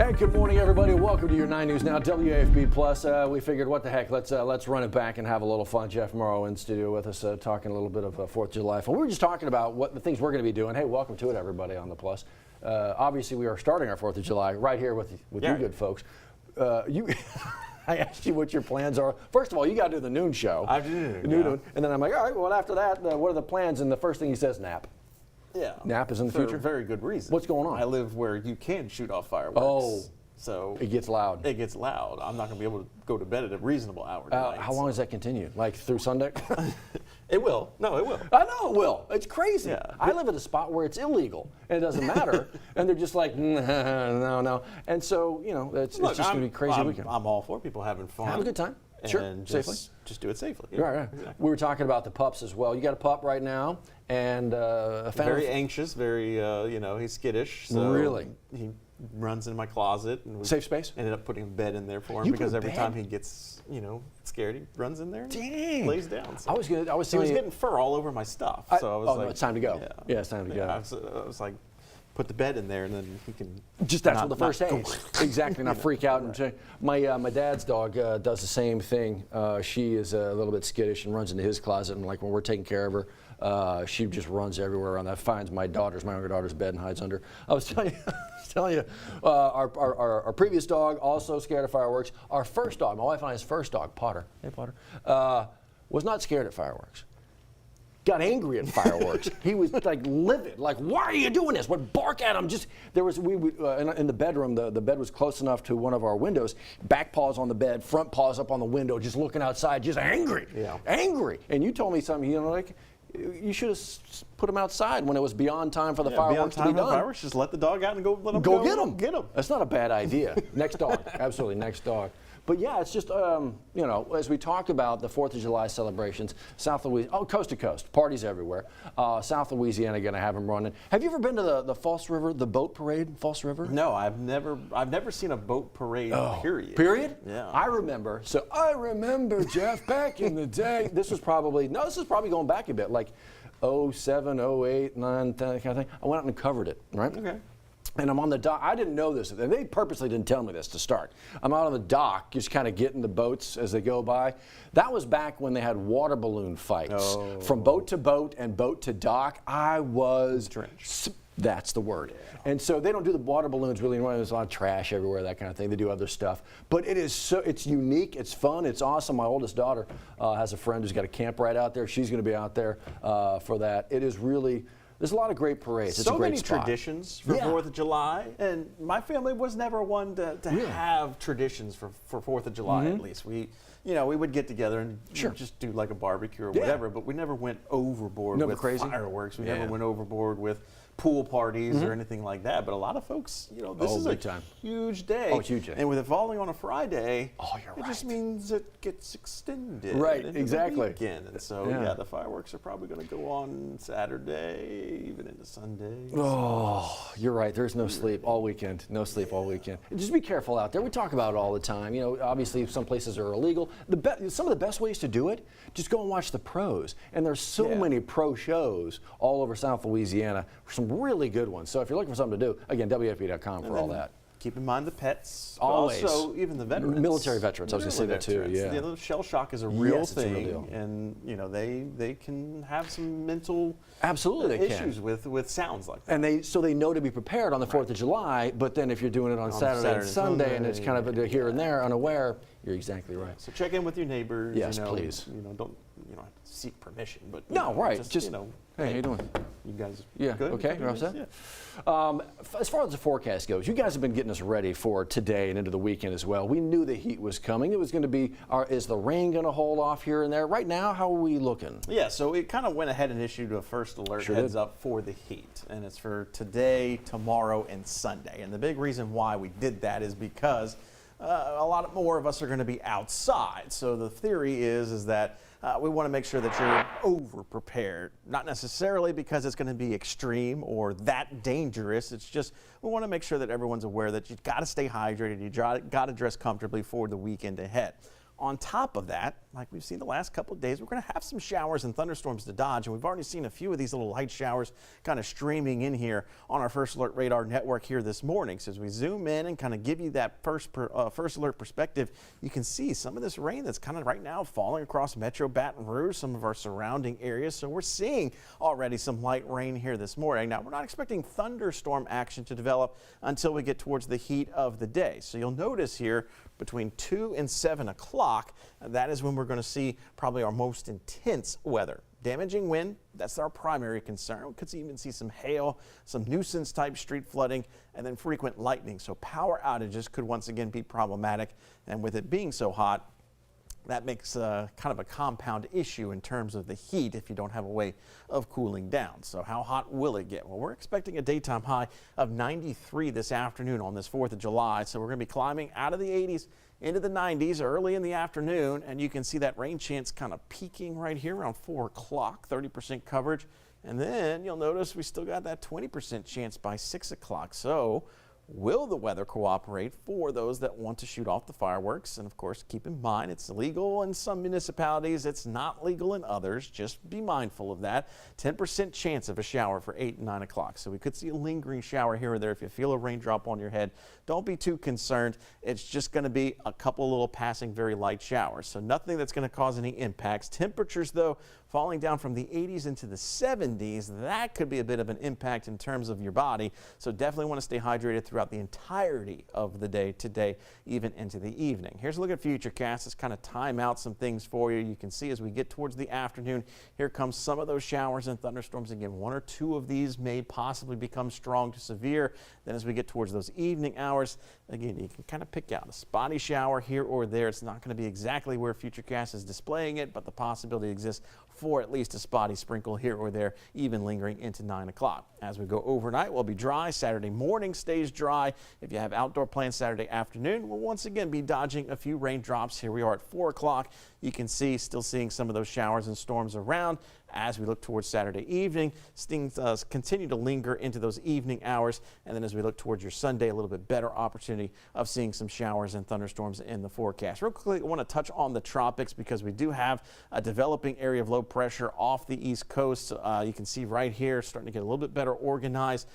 Hey, good morning, everybody. Welcome to your 9 News Now WAFB Plus. We figured, what the heck, let's run it back and have a little fun. Jeff Morrow in studio with us, talking a little bit of 4th of July fun. We were just talking about what the things we're going to be doing. Hey, welcome to it, everybody on the Plus. Obviously, we are starting our 4th of July right here with you good folks. I asked you what your plans are. First of all, you got to do the noon show. I do. Noon. And then I'm like, all right, well, after that, what are the plans? And the first thing he says, nap. Yeah. Nap is in the future? For a very good reason. What's going on? I live where you can shoot off fireworks. Oh. So it gets loud. It gets loud. I'm not going to be able to go to bed at a reasonable hour tonight. How long does that continue? Like through Sunday? It will. No, it will. I know it will. It's crazy. Yeah. I live at a spot where it's illegal, and it doesn't matter. And they're just like, no. And so, you know, it's just going to be a crazy weekend. I'm all for people having fun. Have a good time. Sure, safely. Just do it safely. Yeah. Right. Exactly. We were talking about the pups as well. You got a pup right now, and very anxious, very, he's skittish. So really? He runs into my closet. And safe space? Ended up putting a bed in there for him because every time he gets, scared, he runs in there and lays down. So he was getting fur all over my stuff. So I was like, no, it's time to go. Yeah, it's time to go. I was like, put the bed in there, and then he can. Just that's what the first day. Exactly, not freak out. And my dad's dog does the same thing. She is a little bit skittish and runs into his closet, and like when we're taking care of her, she just runs everywhere around that. Finds my younger daughter's bed and hides under. I was telling you, our previous dog also scared of fireworks. Our first dog, my wife and I's first dog, Potter. Hey, Potter, was not scared of fireworks. Got angry at fireworks. He was like livid, like, why are you doing this? Would bark at him. In the bedroom, the bed was close enough to one of our windows, back paws on the bed, front paws up on the window, just looking outside, just angry. Yeah. Angry. And you told me something, you should have put him outside when it was beyond time for the fireworks to be done. Fireworks, just let the dog out and go get him. Get him. That's not a bad idea. Next dog. Absolutely, next dog. But yeah, it's just, as we talk about the 4th of July celebrations, South Louisiana, coast to coast, parties everywhere. South Louisiana going to have them running. Have you ever been to the False River, the boat parade, False River? No, I've never seen a boat parade, period. Period? Yeah. I remember, Jeff, back in the day. This is probably going back a bit, like 07, 08, 9, 10, kind of thing. I went out and covered it, right? Okay. And I'm on the dock. I didn't know this. They purposely didn't tell me this to start. I'm out on the dock, just kind of getting the boats as they go by. That was back when they had water balloon fights. From boat to boat and boat to dock. I was drenched. That's the word. Yeah. And so they don't do the water balloons really anymore. There's a lot of trash everywhere, that kind of thing. They do other stuff. But it's unique, it's fun, it's awesome. My oldest daughter has a friend who's got a camp right out there. She's going to be out there for that. It is really... There's a lot of great parades. It's a great spot. So many traditions for 4th of July, and my family was never one to have traditions for 4th of July. At least we would get together and just do like a barbecue or whatever, but we never went overboard with fireworks. We never went overboard with pool parties or anything like that. But a lot of folks, this is a huge day. Oh, huge day. And with it falling on a Friday, it just means it gets extended. Right, into exactly. The weekend. And so, the fireworks are probably going to go on Saturday, even into Sunday. Oh, you're right. There's no sleep all weekend. No sleep all weekend. Just be careful out there. We talk about it all the time. Obviously, some places are illegal. Some of the best ways to do it, just go and watch the pros. And there's so many pro shows all over South Louisiana. Some really good ones. So if you're looking for something to do, again, WFB.com for all that. Keep in mind the pets. Always. Also, even the veterans. Military veterans. I was going to say that too. Yeah. The shell shock is a real thing, it's a real deal. And they can have some mental issues with sounds like that. And they know to be prepared on the 4th of July. But then if you're doing it on Saturday and Sunday, and it's kind of a here and there, unaware, you're exactly right. So check in with your neighbors. Yes, please. Don't have to seek permission, but just hey, how you doing? You guys good? Okay, you're all set? Yeah. As far as the forecast goes, you guys have been getting us ready for today and into the weekend as well. We knew the heat was coming. It was going to be, is the rain going to hold off here and there? Right now, how are we looking? Yeah, so it kind of went ahead and issued a first alert heads up for the heat. And it's for today, tomorrow, and Sunday. And the big reason why we did that is because a lot more of us are going to be outside. So the theory is that we want to make sure that you're over-prepared. Not necessarily because it's going to be extreme or that dangerous. It's just we want to make sure that everyone's aware that you've got to stay hydrated. You got to dress comfortably for the weekend ahead. On top of that, like we've seen the last couple of days, we're going to have some showers and thunderstorms to dodge, and we've already seen a few of these little light showers kind of streaming in here on our First Alert radar network here this morning. So as we zoom in and kind of give you that first alert perspective, you can see some of this rain that's kind of right now falling across Metro Baton Rouge, some of our surrounding areas. So we're seeing already some light rain here this morning. Now, we're not expecting thunderstorm action to develop until we get towards the heat of the day. So you'll notice here between 2 and 7 o'clock, that is when we're going to see probably our most intense weather. Damaging wind, that's our primary concern. We could even see some hail, some nuisance type street flooding, and then frequent lightning. So power outages could once again be problematic. And with it being so hot, that makes kind of a compound issue in terms of the heat if you don't have a way of cooling down. So how hot will it get? Well, we're expecting a daytime high of 93 this afternoon on this 4th of July. So we're going to be climbing out of the 80s into the 90s early in the afternoon. And you can see that rain chance kind of peaking right here around 4 o'clock, 30% coverage. And then you'll notice we still got that 20% chance by 6 o'clock. So will the weather cooperate for those that want to shoot off the fireworks? And of course, keep in mind it's illegal in some municipalities. It's not legal in others. Just be mindful of that. 10% chance of a shower for 8 and 9 o'clock. So we could see a lingering shower here or there. If you feel a raindrop on your head, don't be too concerned. It's just going to be a couple little passing very light showers. So nothing that's going to cause any impacts. Temperatures, though, falling down from the 80s into the 70s. That could be a bit of an impact in terms of your body. So definitely want to stay hydrated throughout the entirety of the day today, even into the evening. Here's a look at Futurecast. Let's kind of time out some things for you. You can see as we get towards the afternoon, here comes some of those showers and thunderstorms. Again, 1 or 2 of these may possibly become strong to severe. Then as we get towards those evening hours, again, you can kind of pick out a spotty shower here or there. It's not going to be exactly where Futurecast is displaying it, but the possibility exists for at least a spotty sprinkle here or there, even lingering into 9 o'clock. As we go overnight, we'll be dry. Saturday morning stays dry. If you have outdoor plans Saturday afternoon, we'll once again be dodging a few raindrops. Here we are at 4 o'clock. You can see still seeing some of those showers and storms around. As we look towards Saturday evening, things continue to linger into those evening hours. And then as we look towards your Sunday, a little bit better opportunity of seeing some showers and thunderstorms in the forecast. Real quickly, I want to touch on the tropics because we do have a developing area of low pressure off the East Coast. You can see right here, starting to get a little bit better organized.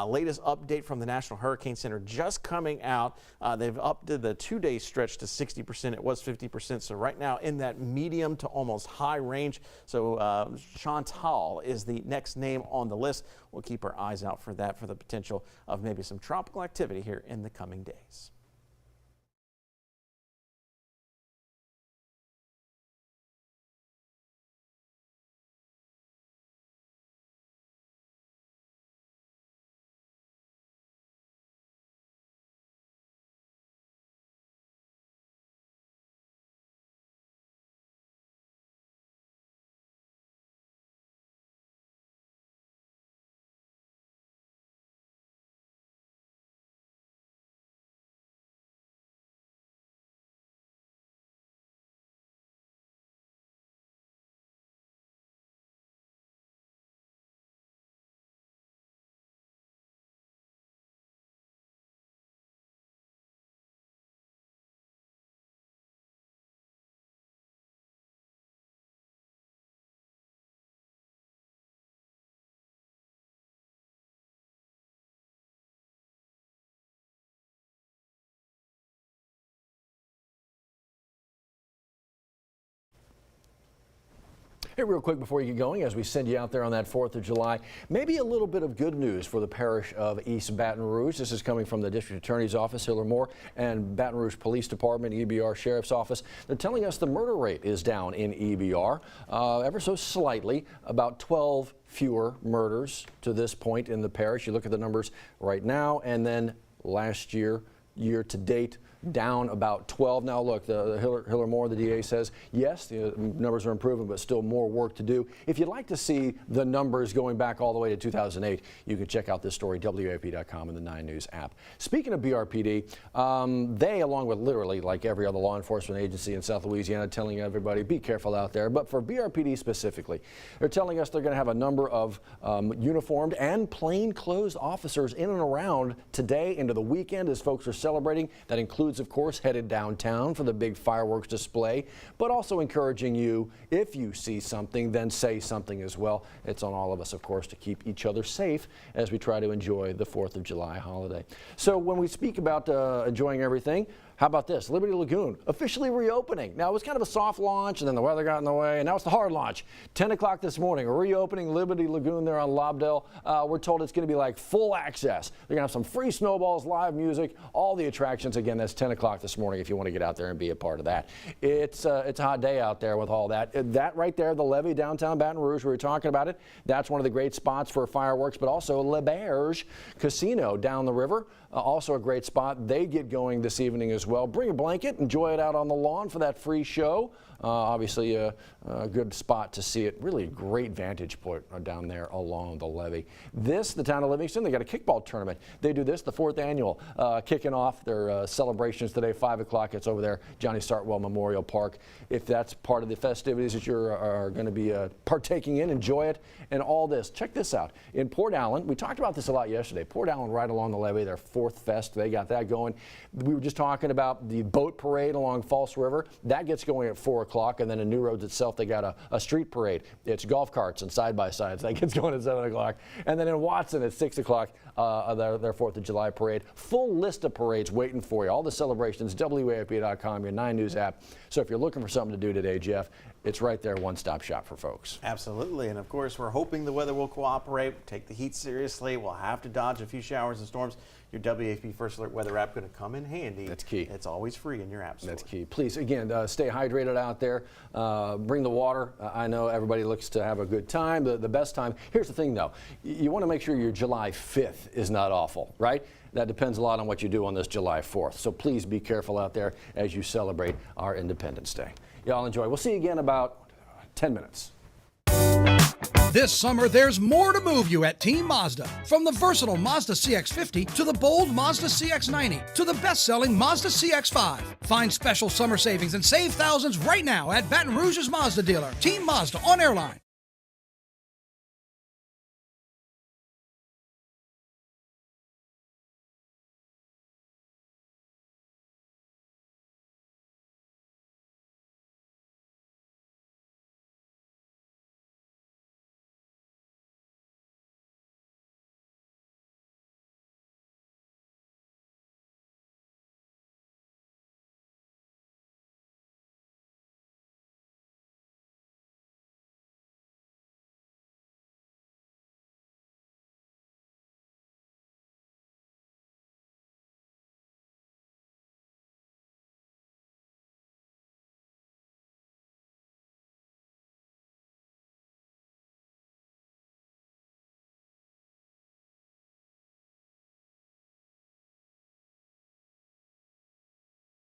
Latest update from the National Hurricane Center just coming out. They've upped the 2-day stretch to 60%. It was 50%. So right now in that medium to almost high range. So Chantal is the next name on the list. We'll keep our eyes out for that, for the potential of maybe some tropical activity here in the coming days. Hey, real quick before you get going, as we send you out there on that 4th of July, maybe a little bit of good news for the parish of East Baton Rouge. This is coming from the District Attorney's Office, Hiller Moore, and Baton Rouge Police Department, EBR Sheriff's Office. They're telling us the murder rate is down in EBR ever so slightly, about 12 fewer murders to this point in the parish. You look at the numbers right now, and then last year, year to date, down about 12. Now look, the Hiller Moore, the DA, says yes, the numbers are improving, but still more work to do. If you'd like to see the numbers going back all the way to 2008, you can check out this story, WAFB.com and the 9 News app. Speaking of BRPD, they, along with literally like every other law enforcement agency in South Louisiana, telling everybody be careful out there. But for BRPD specifically, they're telling us they're going to have a number of uniformed and plainclothes officers in and around today into the weekend as folks are celebrating. That includes, of course, headed downtown for the big fireworks display, but also encouraging you, if you see something, then say something as well. It's on all of us, of course, to keep each other safe as we try to enjoy the 4th of July holiday. So when we speak about enjoying everything, how about this? Liberty Lagoon officially reopening. Now, it was kind of a soft launch, and then the weather got in the way, and now it's the hard launch. 10 o'clock this morning, reopening Liberty Lagoon there on Lobdell. We're told it's going to be like full access. They're going to have some free snowballs, live music, all the attractions. Again, that's 10 o'clock this morning if you want to get out there and be a part of that. It's a hot day out there with all that. That right there, the levee downtown Baton Rouge, we were talking about it. That's one of the great spots for fireworks, but also Le Berge Casino down the river. Also a great spot. They get going this evening as well. Bring a blanket, enjoy it out on the lawn for that free show. Obviously a good spot to see it. Really great vantage point down there along the levee. The town of Livingston, they got a kickball tournament. They do this, the 4th annual, kicking off their celebrations today, 5 o'clock. It's over there, Johnny Sartwell Memorial Park. If that's part of the festivities that you are going to be partaking in, enjoy it. And all this, check this out. In Port Allen, we talked about this a lot yesterday. Port Allen right along the levee, their 4th fest, they got that going. We were just talking about the boat parade along False River. That gets going at 4 o'clock, and then in New Roads itself, they got a street parade. It's golf carts and side-by-sides. That gets going at 7 o'clock. And then in Watson at 6 o'clock, their 4th of July parade. Full list of parades waiting for you. All the celebrations, WAFB.com, your 9 News app. So if you're looking for something to do today, Jeff, it's right there, one-stop shop for folks. Absolutely, and of course, we're hoping the weather will cooperate, take the heat seriously. We'll have to dodge a few showers and storms. Your WAFB First Alert weather app going to come in handy. That's key. It's always free in your app store. That's key. Please, again, stay hydrated out there. Bring the water. I know everybody looks to have a good time, the best time. Here's the thing, though. You want to make sure your July 5th is not awful, right? That depends a lot on what you do on this July 4th. So please be careful out there as you celebrate our Independence Day. Y'all enjoy. We'll see you again in about 10 minutes. This summer, there's more to move you at Team Mazda. From the versatile Mazda CX-50 to the bold Mazda CX-90 to the best-selling Mazda CX-5. Find special summer savings and save thousands right now at Baton Rouge's Mazda dealer, Team Mazda on Airline.